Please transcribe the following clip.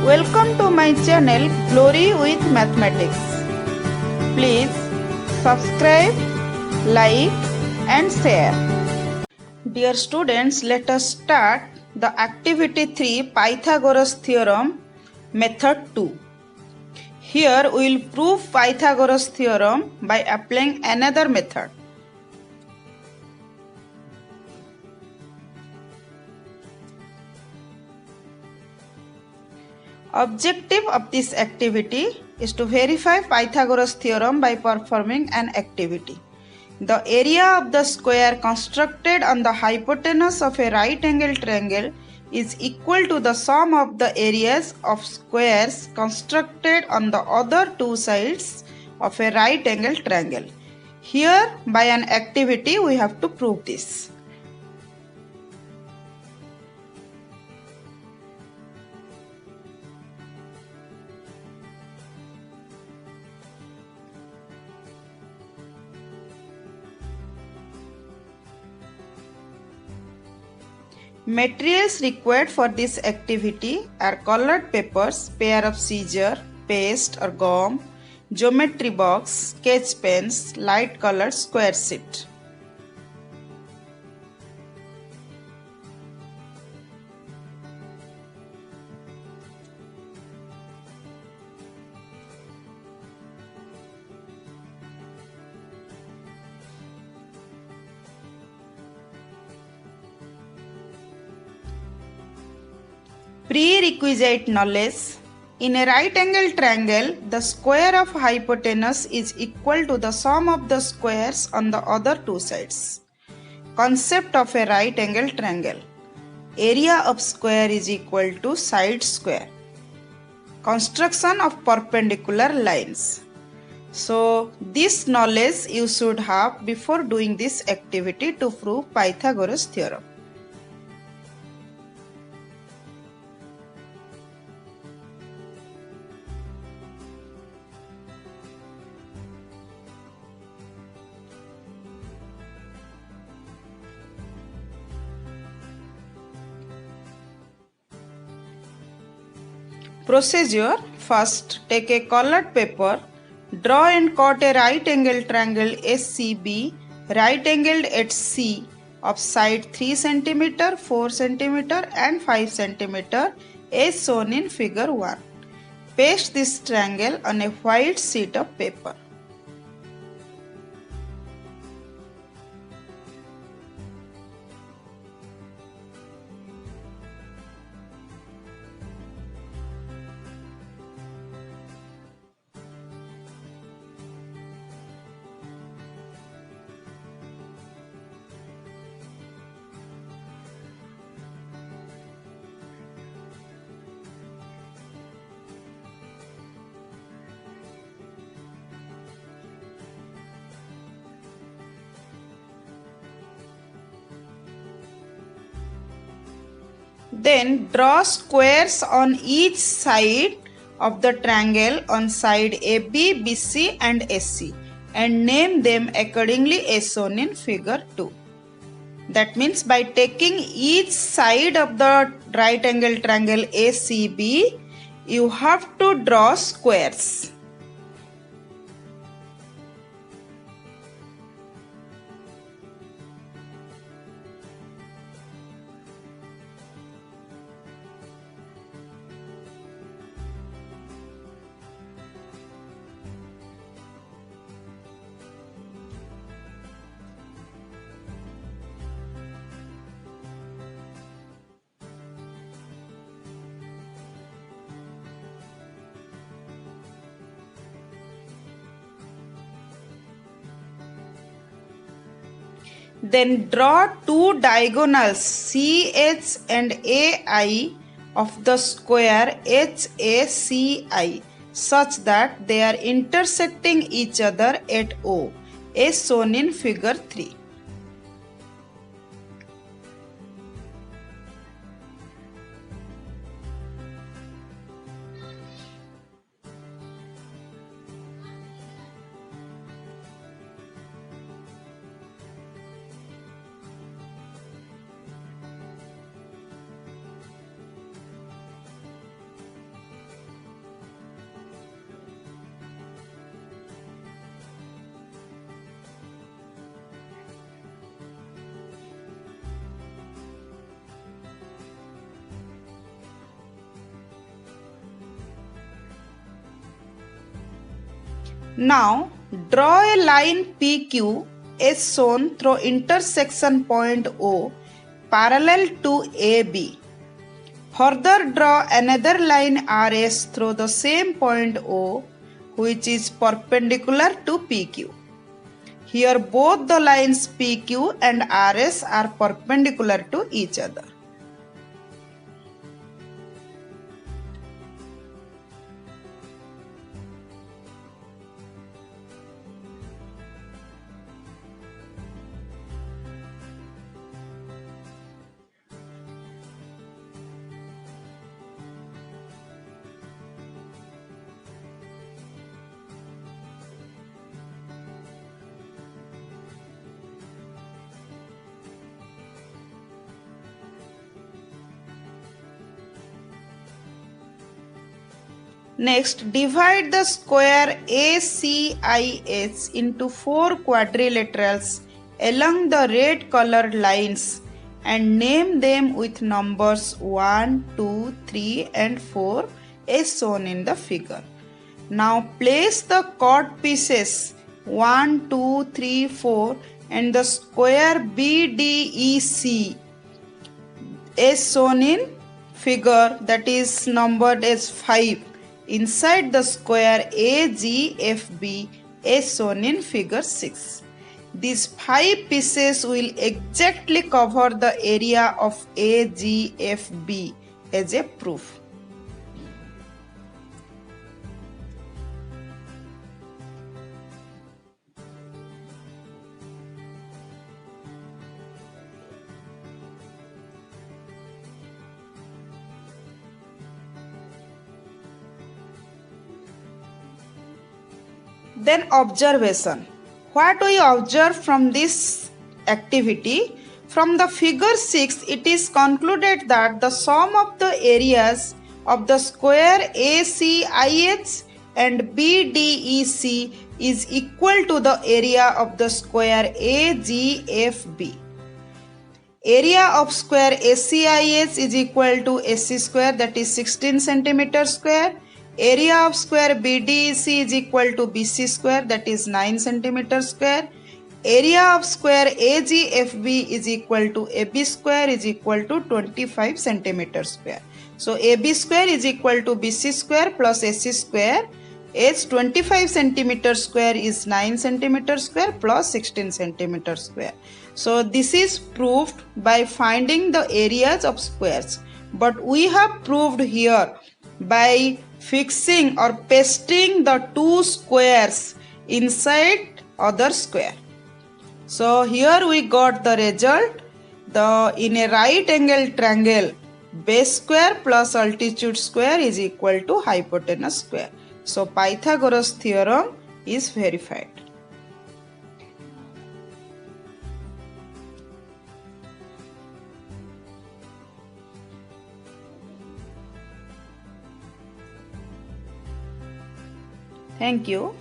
Welcome to my channel Glory with Mathematics. Please subscribe, like and share. Dear students, let us start the activity 3 Pythagoras theorem method 2. Here we will prove Pythagoras theorem by applying another method. Objective of this activity is to verify Pythagoras theorem by performing an activity. The area of the square constructed on the hypotenuse of a right angle triangle is equal to the sum of the areas of squares constructed on the other two sides of a right angle triangle. Here, by an activity, we have to prove this. Materials required for this activity are colored papers, pair of scissors, paste or gum, geometry box, sketch pens, light colored square sheet. Prerequisite knowledge. In a right angle triangle, the square of hypotenuse is equal to the sum of the squares on the other two sides. Concept of a right angle triangle. Area of square is equal to side square. Construction of perpendicular lines. So, this knowledge you should have before doing this activity to prove Pythagoras theorem. Procedure. First, take a colored paper, draw and cut a right angle triangle SCB, right angled at C of side 3 cm, 4 cm and 5 cm as shown in figure 1. Paste this triangle on a white sheet of paper. Then draw squares on each side of the triangle on side AB, BC and SC and name them accordingly as shown in figure 2. That means by taking each side of the right angle triangle ACB, you have to draw squares. Then draw two diagonals CH and AI of the square HACI such that they are intersecting each other at O as shown in figure 3. Now draw a line PQ as shown through intersection point O parallel to AB. Further draw another line RS through the same point O which is perpendicular to PQ. Here both the lines PQ and RS are perpendicular to each other. Next, divide the square ACIH into 4 quadrilaterals along the red colored lines and name them with numbers 1, 2, 3 and 4 as shown in the figure. Now place the chord pieces 1, 2, 3, 4 and the square BDEC as shown in figure, that is numbered as 5, inside the square AGFB as shown in figure 6. These 5 pieces will exactly cover the area of AGFB as a proof. Then observation. What we observe from this activity? From the figure 6, it is concluded that the sum of the areas of the square ACIH and BDEC is equal to the area of the square AGFB. Area of square ACIH is equal to AC square, that is 16 centimeter square. Area of square BDEC is equal to BC square, that is 9 centimeter square. Area of square AGFB is equal to AB square is equal to 25 centimeter square. So AB square is equal to BC square plus AC square, as 25 centimeter square is 9 centimeter square plus 16 centimeter square. So this is proved by finding the areas of squares. But we have proved here by fixing or pasting the two squares inside other square. So here we got the result. In a right angle triangle, base square plus altitude square is equal to hypotenuse square. So Pythagoras theorem is verified. Thank you.